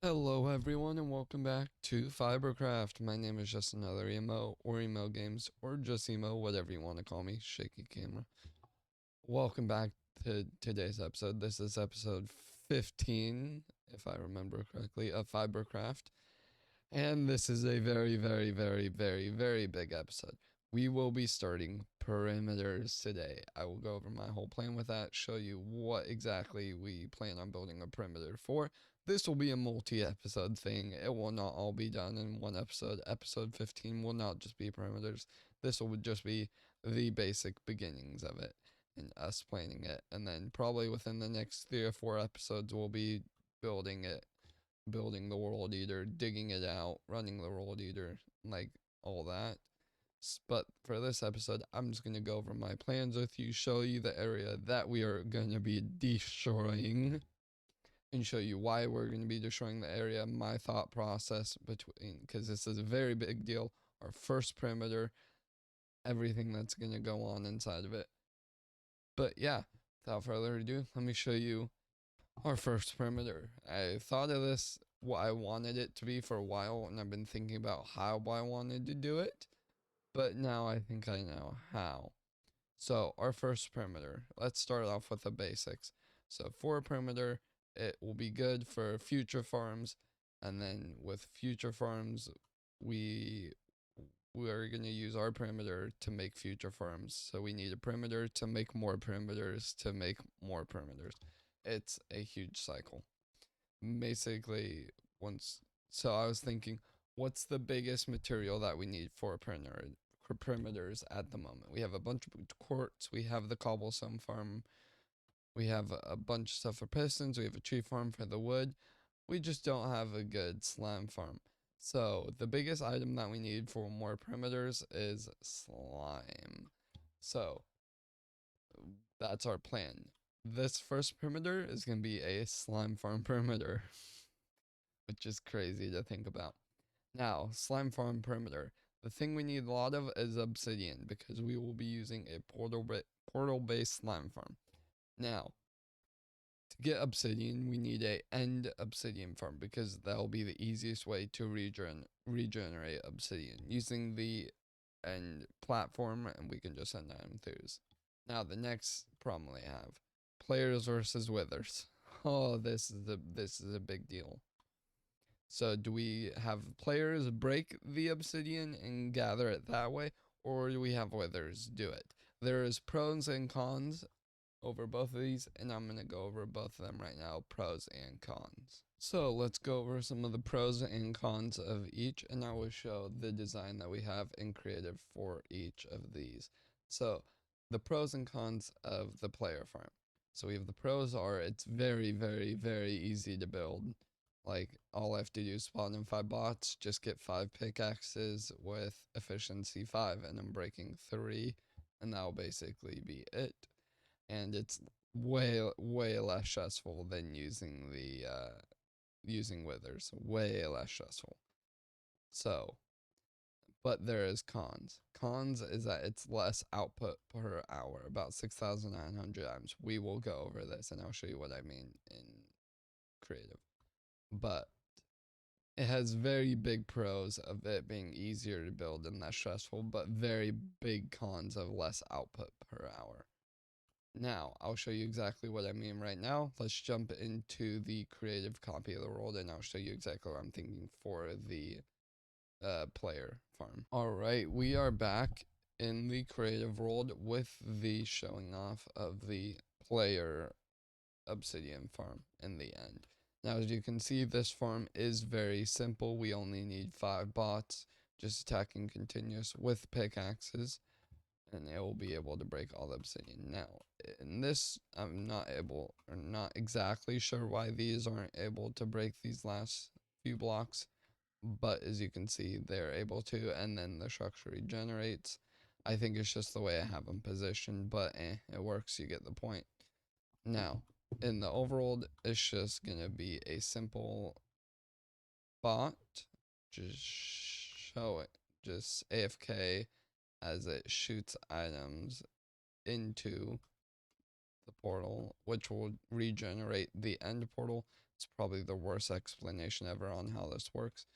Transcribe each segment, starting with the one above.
Hello everyone and welcome back to FibreCraft. My name is just another emo or emo games or just emo, whatever you want to call me, shaky camera. Welcome back to today's episode. This is episode 15, if I remember correctly, of FibreCraft. And this is a very big episode. We will be starting perimeters today. I will go over my whole plan with that, show you what exactly we plan on building a perimeter for. This will be a multi-episode thing. It will not all be done in one episode. Episode 15 will not just be perimeters. This will just be the basic beginnings of it and us planning it. And then probably within the next 3 or 4 episodes, we'll be building it, building the world eater, digging it out, running the world eater, like all that. But for this episode, I'm just going to go over my plans with you, show you the area that we are going to be destroying, and show you why we're going to be destroying the area, my thought process between, because this is a very big deal. Our first perimeter, everything that's going to go on inside of it. But yeah, without further ado, let me show you our first perimeter. I thought of this, what I wanted it to be for a while, and I've been thinking about how I wanted to do it, but now I think I know how. So our first perimeter, let's start off with the basics. So for a perimeter, it will be good for future farms, and then with future farms, we are going to use our perimeter to make future farms. So we need a perimeter to make more perimeters to make more perimeters. It's a huge cycle. Basically, once, so I was thinking, what's the biggest material that we need for a perimeter? For perimeters at the moment, we have a bunch of quartz, we have the cobblestone farm, we have a bunch of stuff for pistons, we have a tree farm for the wood. We just don't have a good slime farm. So the biggest item that we need for more perimeters is slime. So that's our plan. This first perimeter is going to be a slime farm perimeter, which is crazy to think about. Now, slime farm perimeter. The thing we need a lot of is obsidian because we will be using a portal based slime farm. Now, to get obsidian, we need a end obsidian farm because that'll be the easiest way to regenerate obsidian using the end platform, and we can just send that in throughs. Now, the next problem we have: players versus withers. Oh, this is a big deal. So do we have players break the obsidian and gather it that way, or do we have withers do it? There's pros and cons over both of these, and I'm going to go over both of them right now, pros and cons. So let's go over some of the pros and cons of each, and I will show the design that we have in creative for each of these. So the pros and cons of the player farm. So we have the pros are it's very easy to build. Like all I have to do is spawn in 5 bots, just get 5 pickaxes with efficiency 5 and I'm breaking 3, and that'll basically be it. And it's way less stressful than using the using withers, way less stressful. So, but there is cons. Cons is that it's less output per hour, about 6,900 times. We will go over this and I'll show you what I mean in creative. But it has very big pros of it being easier to build and less stressful, but very big cons of less output per hour. Now, I'll show you exactly what I mean right now. Let's jump into the creative copy of the world and I'll show you exactly what I'm thinking for the player farm. All right, we are back in the creative world with the showing off of the player obsidian farm in the end. Now, as you can see, this farm is very simple. We only need 5 bots just attacking continuous with pickaxes, and it will be able to break all the obsidian. Now, in this, I'm not exactly sure why these aren't able to break these last few blocks, but as you can see, they're able to, and then the structure regenerates. I think it's just the way I have them positioned, but it works, you get the point. Now, in the overworld, it's just gonna be a simple bot, just show it, just AFK as it shoots items into the portal, which will regenerate the end portal. It's probably the worst explanation ever on how this works.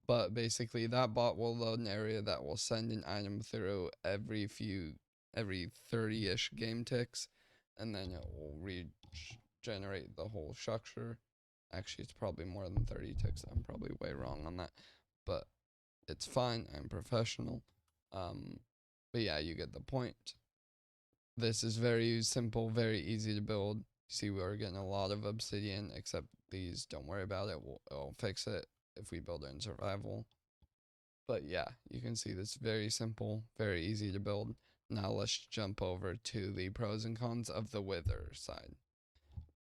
But basically, that bot will load an area that will send an item through every 30-ish game ticks, and then it will regenerate the whole structure. Actually, it's probably more than 30 ticks. I'm probably way wrong on that, but it's fine. I'm professional. But yeah, you get the point. This is very simple, very easy to build. See, we're getting a lot of obsidian, except these, don't worry about it. It'll fix it if we build it in survival. But yeah, you can see this very simple, very easy to build. Now let's jump over to the pros and cons of the wither side.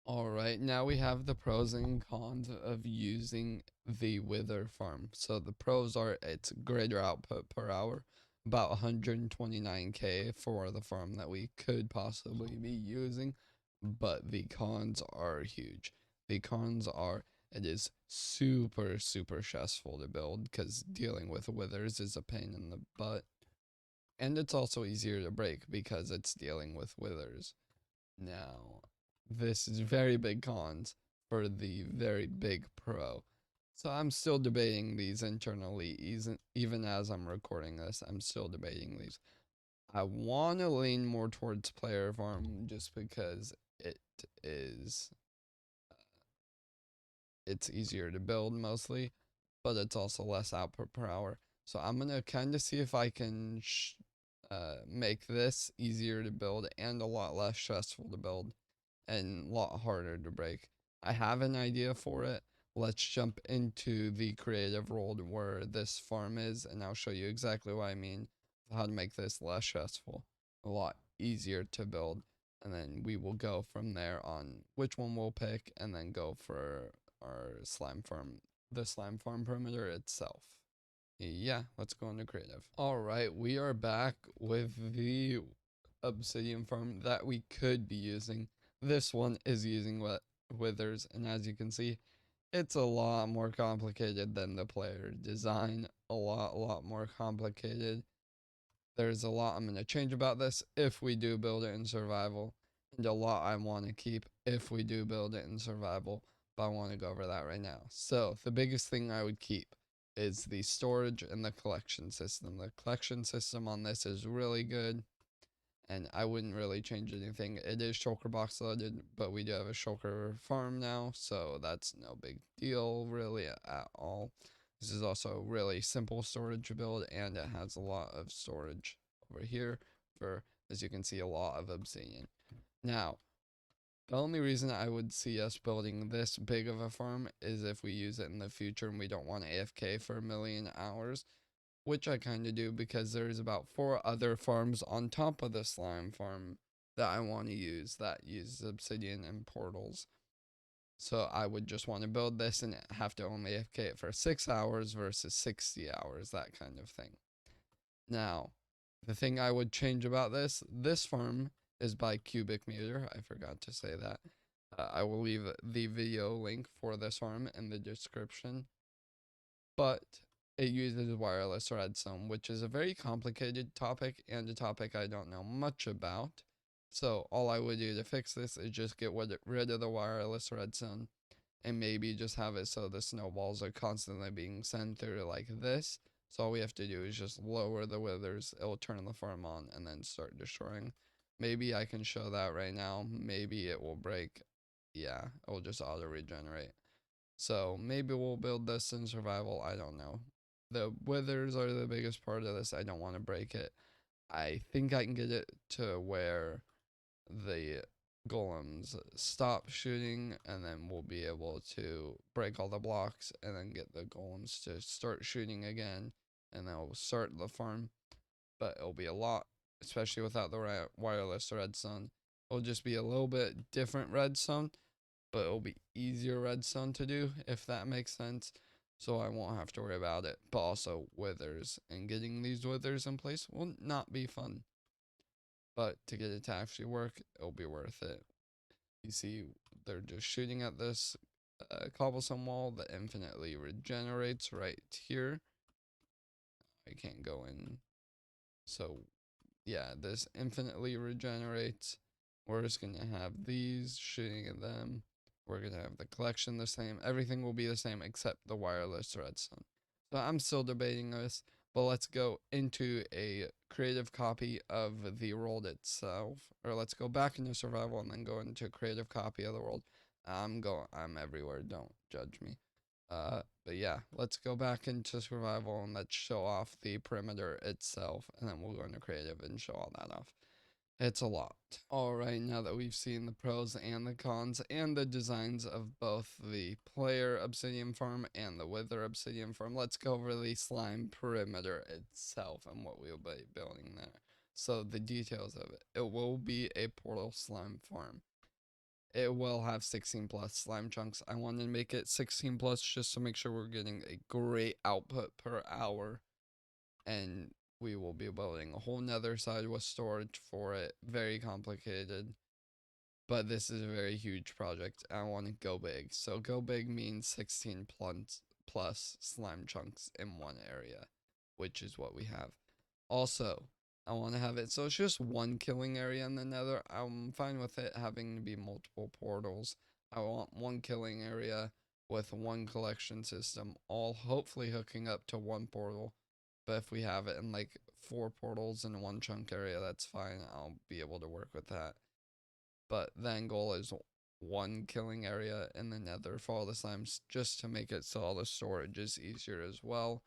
Alright, now we have the pros and cons of using the wither farm. So the pros are it's greater output per hour, about 129k for the farm that we could possibly be using, but the cons are huge. The cons are it is super stressful to build because dealing with withers is a pain in the butt, and it's also easier to break because it's dealing with withers. Now, this is very big cons for the very big pro. So I'm still debating these internally, even as I'm recording this. I'm still debating these. I want to lean more towards player farm just because is it's easier to build mostly, but it's also less output per hour. So I'm gonna kind of see if I can make this easier to build and a lot less stressful to build and a lot harder to break. I have an idea for it. Let's jump into the creative world where this farm is, and I'll show you exactly what I mean, how to make this less stressful, a lot easier to build, and then we will go from there on which one we'll pick, and then go for our slime farm, the slime farm perimeter itself. Yeah, let's go into creative. All right, we are back with the obsidian farm that we could be using. This one is using withers, and as you can see, it's a lot more complicated than the player design. A lot more complicated. There's a lot I'm going to change about this if we do build it in survival, and a lot I want to keep if we do build it in survival, but I want to go over that right now. So the biggest thing I would keep is the storage and the collection system. The collection system on this is really good, and I wouldn't really change anything. It is shulker box loaded, but we do have a shulker farm now, so that's no big deal really at all. This is also a really simple storage build, and it has a lot of storage over here for, as you can see, a lot of obsidian. Now, the only reason I would see us building this big of a farm is if we use it in the future and we don't want AFK for a million hours, which I kind of do because there's about 4 other farms on top of the slime farm that I want to use that use obsidian and portals. So I would just want to build this and have to only AFK it for 6 hours versus 60 hours, that kind of thing. Now, the thing I would change about this farm is by cubic meter. I forgot to say that. I will leave the video link for this farm in the description. But it uses wireless redstone, which is a very complicated topic and a topic I don't know much about. So all I would do to fix this is just get rid of the wireless redstone and maybe just have it so the snowballs are constantly being sent through like this. So all we have to do is just lower the withers, it'll turn the farm on and then start destroying. Maybe I can show that right now. Maybe it will break. Yeah, it will just auto regenerate. So maybe we'll build this in survival. I don't know. The withers are the biggest part of this. I don't want to break it. I think I can get it to where the golems stop shooting, and then we'll be able to break all the blocks and then get the golems to start shooting again, and then we'll start the farm. But it'll be a lot, especially without the wireless redstone. It'll just be a little bit different redstone, but it'll be easier redstone to do, if that makes sense. So I won't have to worry about it. But also withers, and getting these withers in place will not be fun. But to get it to actually work, it'll be worth it. You see, they're just shooting at this cobblestone wall that infinitely regenerates right here. I can't go in. So yeah, this infinitely regenerates. We're just gonna have these shooting at them. We're going to have the collection the same. Everything will be the same except the wireless redstone. So I'm still debating this, but let's go into a creative copy of the world itself. Or let's go back into survival and then go into a creative copy of the world. I'm everywhere, don't judge me. But yeah, let's go back into survival and let's show off the perimeter itself, and then we'll go into creative and show all that off. It's a lot. Alright, now that we've seen the pros and the cons and the designs of both the player obsidian farm and the wither obsidian farm, let's go over the slime perimeter itself and what we'll be building there. So the details of it. It will be a portal slime farm. It will have 16 plus slime chunks. I wanted to make it 16 plus just to make sure we're getting a great output per hour. And we will be building a whole nether side with storage for it. Very complicated. But this is a very huge project. I want to go big. So go big means 16 plus slime chunks in one area, which is what we have. Also, I want to have it so it's just one killing area in the nether. I'm fine with it having to be multiple portals. I want one killing area with one collection system, all hopefully hooking up to one portal. But if we have it in like 4 portals in one chunk area, that's fine. I'll be able to work with that. But the end goal is one killing area in the nether for all the slimes, just to make it so all the storage is easier as well.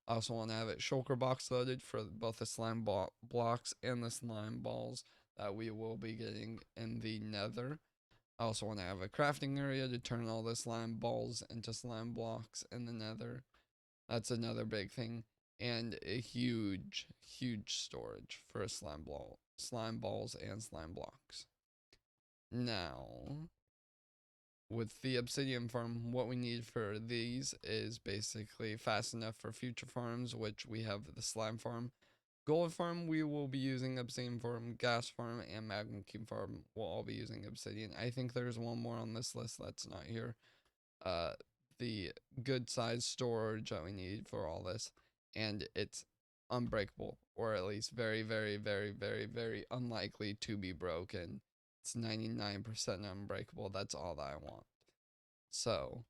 I also want to have it shulker box loaded for both the slime blocks and the slime balls that we will be getting in the nether. I also want to have a crafting area to turn all the slime balls into slime blocks in the nether. That's another big thing. And a huge storage for slime balls and slime blocks. Now, with the obsidian farm, what we need for these is basically fast enough for future farms, which we have the slime farm. Gold farm, we will be using obsidian farm. Gas farm and magma cube farm will all be using obsidian. I think there's one more on this list that's not here. The good size storage that we need for all this, and it's unbreakable, or at least very unlikely to be broken. It's 99% unbreakable. That's all that I want. So,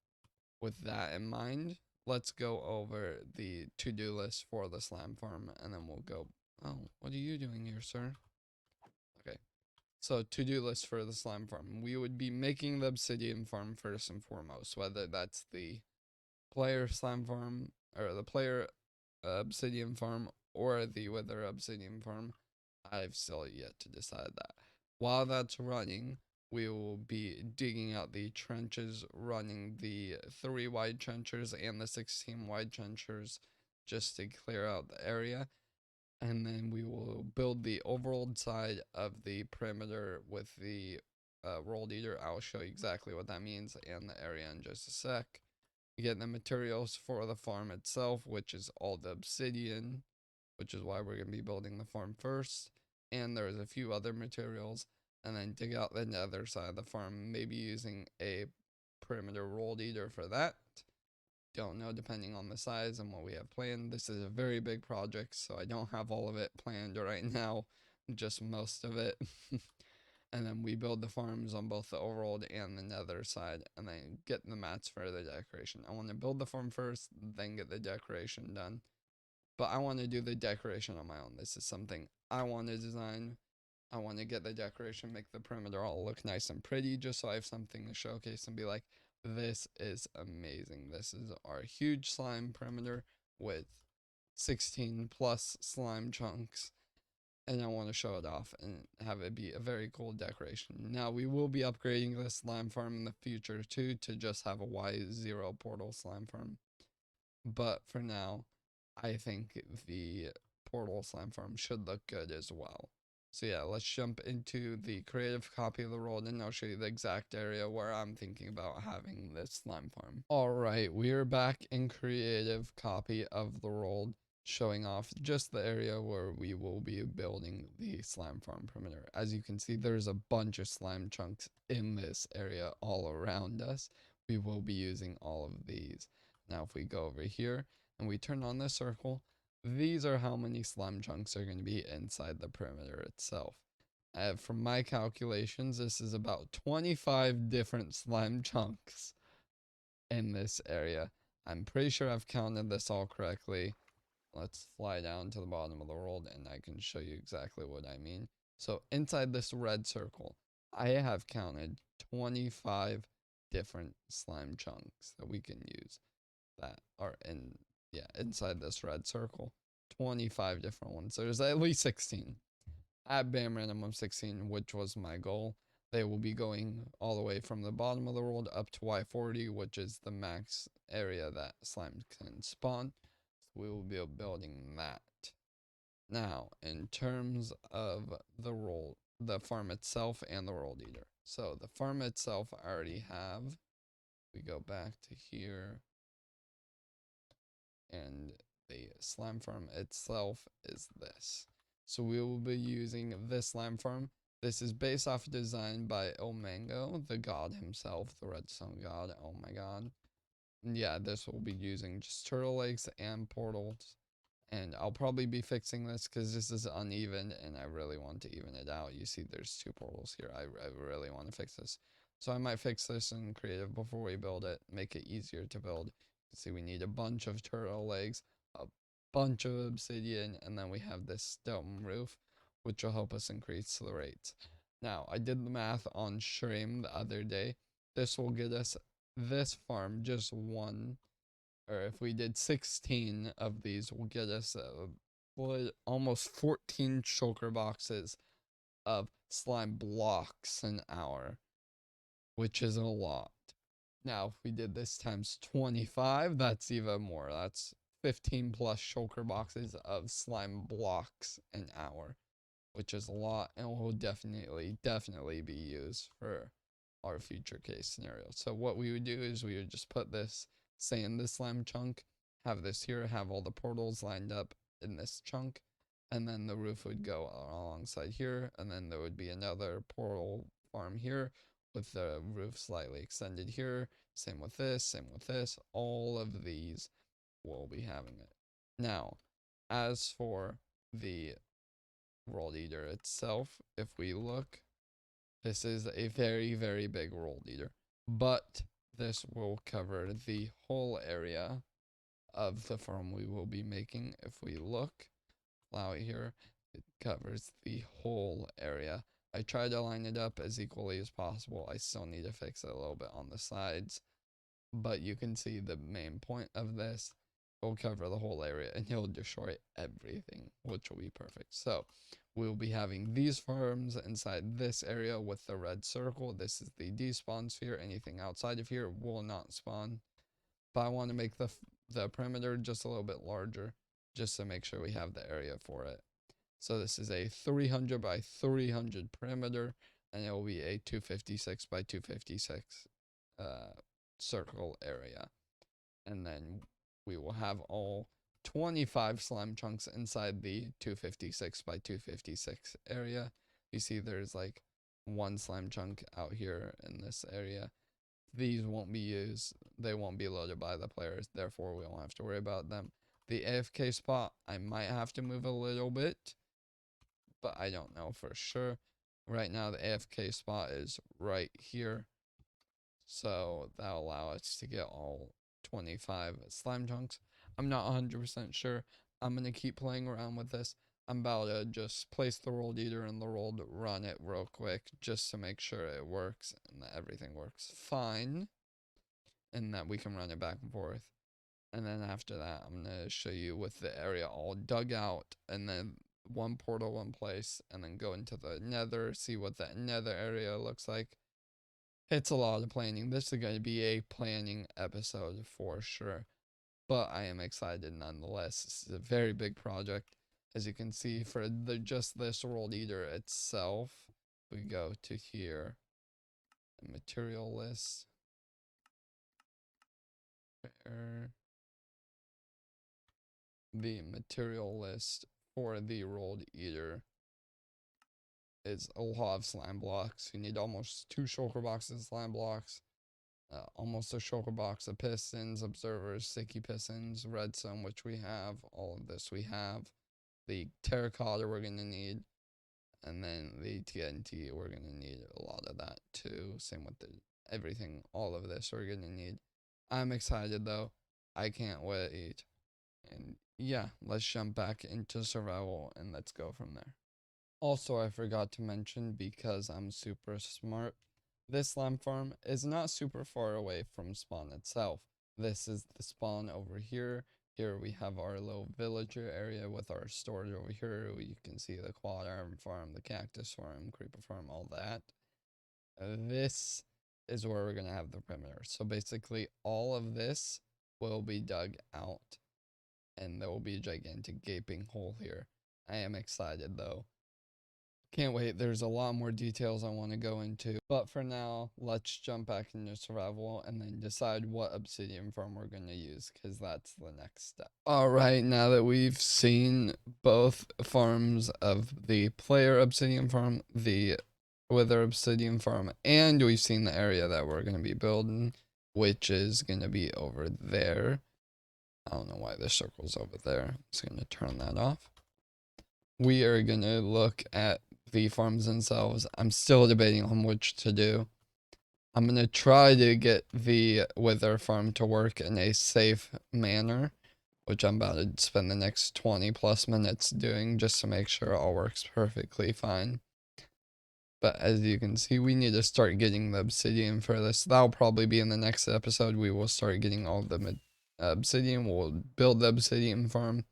with that in mind, let's go over the to-do list for the slime farm, and then we'll go. Oh, what are you doing here, sir? Okay. So, to-do list for the slime farm. We would be making the obsidian farm first and foremost, whether that's the player slime farm or the player obsidian farm or the wither obsidian farm. I've still yet to decide that. While that's running, we will be digging out the trenches, running the 3 wide trenchers and the 16 wide trenchers just to clear out the area. And then we will build the overall side of the perimeter with the rolled eater. I'll show you exactly what that means and the area in just a sec. Get the materials for the farm itself, which is all the obsidian, which is why we're going to be building the farm first. And there's a few other materials. And then dig out the nether side of the farm, maybe using a perimeter rolled eater for that. Don't know, depending on the size and what we have planned. This is a very big project, so I don't have all of it planned right now, just most of it. And then we build the farms on both the overworld and the nether side, and then get the mats for the decoration. I want to build the farm first, then get the decoration done. But I want to do the decoration on my own. This is something I want to design. I want to get the decoration, make the perimeter all look nice and pretty, just so I have something to showcase and be like, this is amazing. This is our huge slime perimeter with 16 plus slime chunks. And I want to show it off and have it be a very cool decoration. Now, we will be upgrading the slime farm in the future too to just have a Y0 portal slime farm. But for now, I think the portal slime farm should look good as well. So yeah, let's jump into the creative copy of the world, and I'll show you the exact area where I'm thinking about having this slime farm. Alright, we are back in creative copy of the world, showing off just the area where we will be building the slime farm perimeter. As you can see, there's a bunch of slime chunks in this area all around us. We will be using all of these. Now if we go over here and we turn on the circle, these are how many slime chunks are going to be inside the perimeter itself. from my calculations, this is about 25 different slime chunks in this area. I'm pretty sure I've counted this all correctly. Let's fly down to the bottom of the world and I can show you exactly what I mean. So inside this red circle, I have counted 25 different slime chunks that we can use that are inside this red circle. 25 different ones. So there's at least 16. At bare minimum 16, which was my goal. They will be going all the way from the bottom of the world up to Y40, which is the max area that slimes can spawn. So we will be building that. Now, in terms of the farm itself and the world eater. So the farm itself I already have. We go back to here. And the slime farm itself is this. So we will be using this slime farm. This is based off design by El Mango, the god himself, the redstone god. Oh my god. Yeah, this will be using just turtle eggs and portals. And I'll probably be fixing this because this is uneven and I really want to even it out. You see there's 2 portals here. I really want to fix this. So I might fix this in creative before we build it, make it easier to build. See, we need a bunch of turtle legs, a bunch of obsidian, and then we have this stone roof, which will help us increase the rates. Now, I did the math on Shreem the other day. This will get us this farm just one, or if we did 16 of these, will get us almost 14 shulker boxes of slime blocks an hour, which is a lot. Now, if we did this times 25, that's even more. That's 15 plus shulker boxes of slime blocks an hour, which is a lot and will definitely be used for our future case scenario. So what we would do is we would just put this, say in this slime chunk, have this here, have all the portals lined up in this chunk, and then the roof would go alongside here, and then there would be another portal farm here with the roof slightly extended here. Same with this, all of these will be having it. Now, as for the world eater itself, if we look, this is a very big world eater, but this will cover the whole area of the farm we will be making. If we look, allow it here, it covers the whole area. I tried to line it up as equally as possible. I still need to fix it a little bit on the sides, but you can see the main point of this will cover the whole area and he'll destroy everything, which will be perfect. So we'll be having these farms inside this area with the red circle. This is the despawn sphere. Anything outside of here will not spawn. But I want to make the perimeter just a little bit larger just to make sure we have the area for it. So this is a 300 by 300 perimeter, and it will be a 256 by 256 circle area. And then we will have all 25 slime chunks inside the 256 by 256 area. You see there's like 1 slime chunk out here in this area. These won't be used. They won't be loaded by the players, therefore we won't have to worry about them. The AFK spot, I might have to move a little bit, but I don't know for sure. Right now the AFK spot is right here, so that'll allow us to get all 25 slime chunks. I'm not 100% sure. I'm going to keep playing around with this. I'm about to just place the world eater in the world, run it real quick just to make sure it works and that everything works fine and that we can run it back and forth. And then after that, I'm going to show you with the area all dug out and then 1 portal, 1 place, and then go into the nether, see what that nether area looks like. It's a lot of planning. This is going to be a planning episode for sure, but I am excited nonetheless. This is a very big project. As you can see, for just this world eater itself, we go to here, material list, where the material list for the world eater is a lot of slime blocks. You need almost 2 shulker boxes of slime blocks, almost a shulker box of pistons, observers, sticky pistons, redstone, which we have, all of this we have. The terracotta we're going to need, And then the TNT, we're gonna need a lot of that too. Same with the everything, all of this we're gonna need. I'm excited though. I can't wait. And yeah, let's jump back into survival and let's go from there. Also, I forgot to mention, because I'm super smart, this slime farm is not super far away from spawn itself. This is the spawn over here. Here we have our little villager area with our storage over here. You can see the quad iron farm, the cactus farm, creeper farm, all that. This is where we're going to have the perimeter. So basically all of this will be dug out and there will be a gigantic gaping hole here. I am excited though. Can't wait. There's a lot more details I want to go into. But for now, let's jump back into survival and then decide what obsidian farm we're going to use, because that's the next step. Alright, now that we've seen both farms of the player obsidian farm, the wither obsidian farm, and we've seen the area that we're going to be building, which is going to be over there. I don't know why the circle's over there. I'm just going to turn that off. We are going to look at the farms themselves. I'm still debating on which to do. I'm going to try to get the wither farm to work in a safe manner, which I'm about to spend the next 20 plus minutes doing just to make sure it all works perfectly fine. But as you can see, we need to start getting the obsidian for this. That'll probably be in the next episode. We will start getting all the obsidian. We'll build the obsidian farm,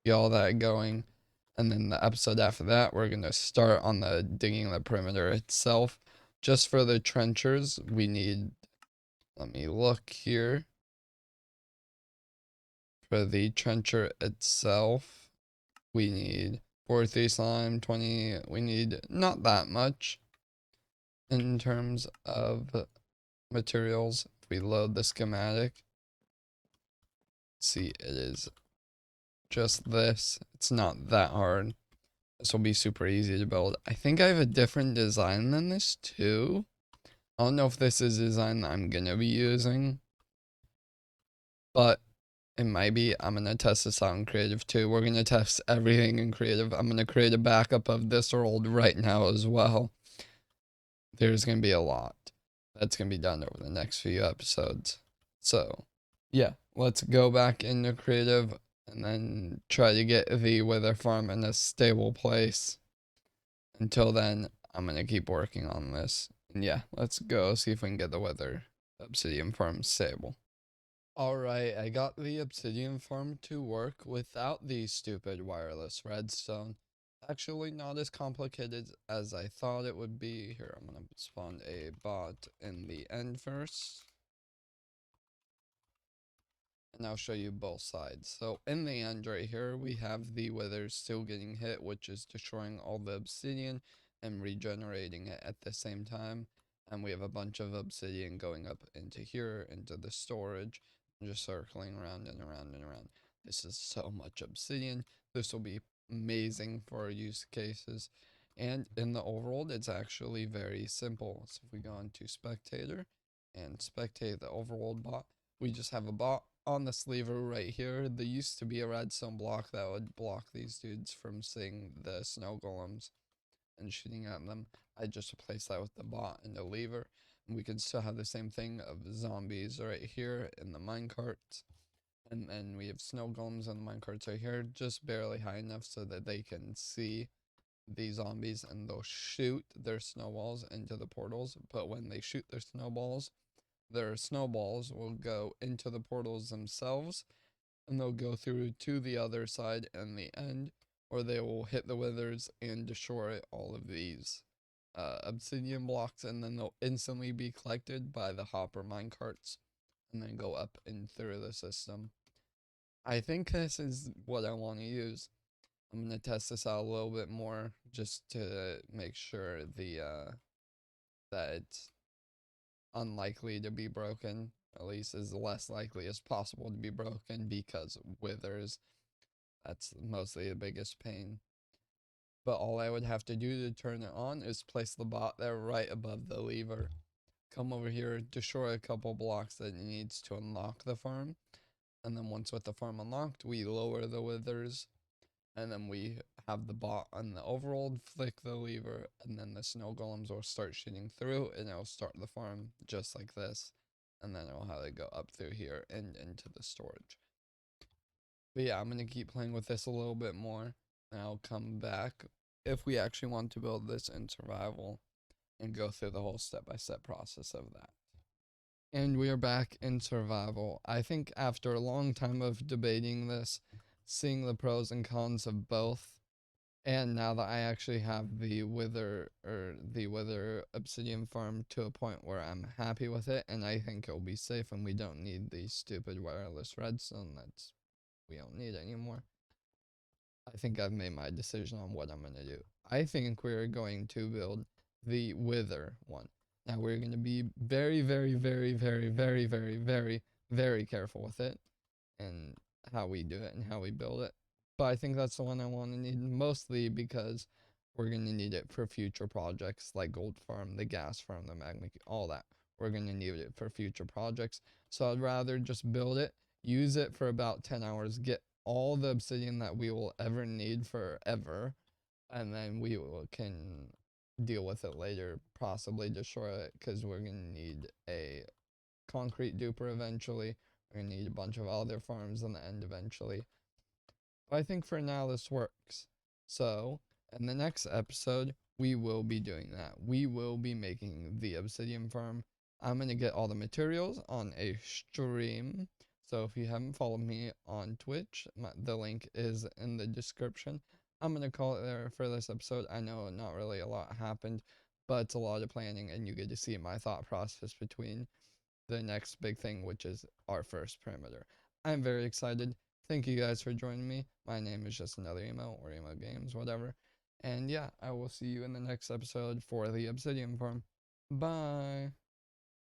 get all that going. And then the episode after that, we're going to start on the digging the perimeter itself. Just for the trenchers, we need, let me look here. For the trencher itself, we need 43 slime, 20, we need not that much in terms of materials. If we load the schematic, see, it is just this. It's not that hard. This will be super easy to build. I think I have a different design than this too. I don't know if this is a design that I'm gonna be using, but it might be. I'm gonna test this out in creative too. We're gonna test everything in creative. I'm gonna create a backup of this world right now as well. There's gonna be a lot that's gonna be done over the next few episodes. So yeah, let's go back into creative and then try to get the wither farm in a stable place. Until then, I'm gonna keep working on this. And yeah, let's go see if we can get the wither obsidian farm stable. Alright, I got the obsidian farm to work without the stupid wireless redstone. Actually, not as complicated as I thought it would be. Here, I'm gonna spawn a bot in the end first. And I'll show you both sides. So in the end right here, we have the withers still getting hit, which is destroying all the obsidian and regenerating it at the same time. And we have a bunch of obsidian going up into here, into the storage, and just circling around and around and around. This is so much obsidian. This will be amazing for our use cases. And in the overworld, it's actually very simple. So if we go into spectator and spectate the overworld bot, we just have a bot on this lever right here. There used to be a redstone block that would block these dudes from seeing the snow golems and shooting at them. I just replaced that with the bot and the lever. And we can still have the same thing of zombies right here in the minecarts. And then we have snow golems and the minecarts right here, just barely high enough so that they can see the zombies and they'll shoot their snowballs into the portals. But when they shoot their snowballs will go into the portals themselves, and they'll go through to the other side and the end, or they will hit the withers and destroy all of these obsidian blocks, and then they'll instantly be collected by the hopper minecarts and then go up and through the system. I think this is what I want to use. I'm going to test this out a little bit more just to make sure that it's unlikely to be broken, at least as less likely as possible to be broken, because withers, that's mostly the biggest pain. But all I would have to do to turn it on is place the bot there right above the lever. Come over here, destroy a couple blocks that it needs to unlock the farm. And then once with the farm unlocked, we lower the withers. And then we have the bot on the overworld, flick the lever, and then the snow golems will start shooting through, and it'll start the farm just like this, and then it'll have to go up through here and into the storage. But yeah, I'm gonna keep playing with this a little bit more, and I'll come back if we actually want to build this in survival and go through the whole step-by-step process of that. And we are back in survival. I think after a long time of debating this, seeing the pros and cons of both, and now that I actually have the wither obsidian farm to a point where I'm happy with it, and I think it'll be safe, and we don't need the stupid wireless redstone we don't need anymore. I think I've made my decision on what I'm gonna do. I think we're going to build the wither one. Now we're gonna be very, very, very, very, very, very, very, very careful with it and how we do it and how we build it. But I think that's the one I want to need mostly because we're going to need it for future projects like Gold Farm, the Gas Farm, the Magma, all that. We're going to need it for future projects. So I'd rather just build it, use it for about 10 hours, get all the obsidian that we will ever need forever, and then can deal with it later, possibly destroy it because we're going to need a concrete duper eventually. We're going to need a bunch of other farms in the end eventually. But I think for now this works. So, in the next episode, we will be doing that. We will be making the obsidian farm. I'm going to get all the materials on a stream. So if you haven't followed me on Twitch, the link is in the description. I'm going to call it there for this episode. I know not really a lot happened, but it's a lot of planning, and you get to see my thought process between the next big thing, which is our first perimeter. I'm very excited. Thank you guys for joining me. My name is just another emo or emo games, whatever. And yeah, I will see you in the next episode for the Obsidian Farm. Bye.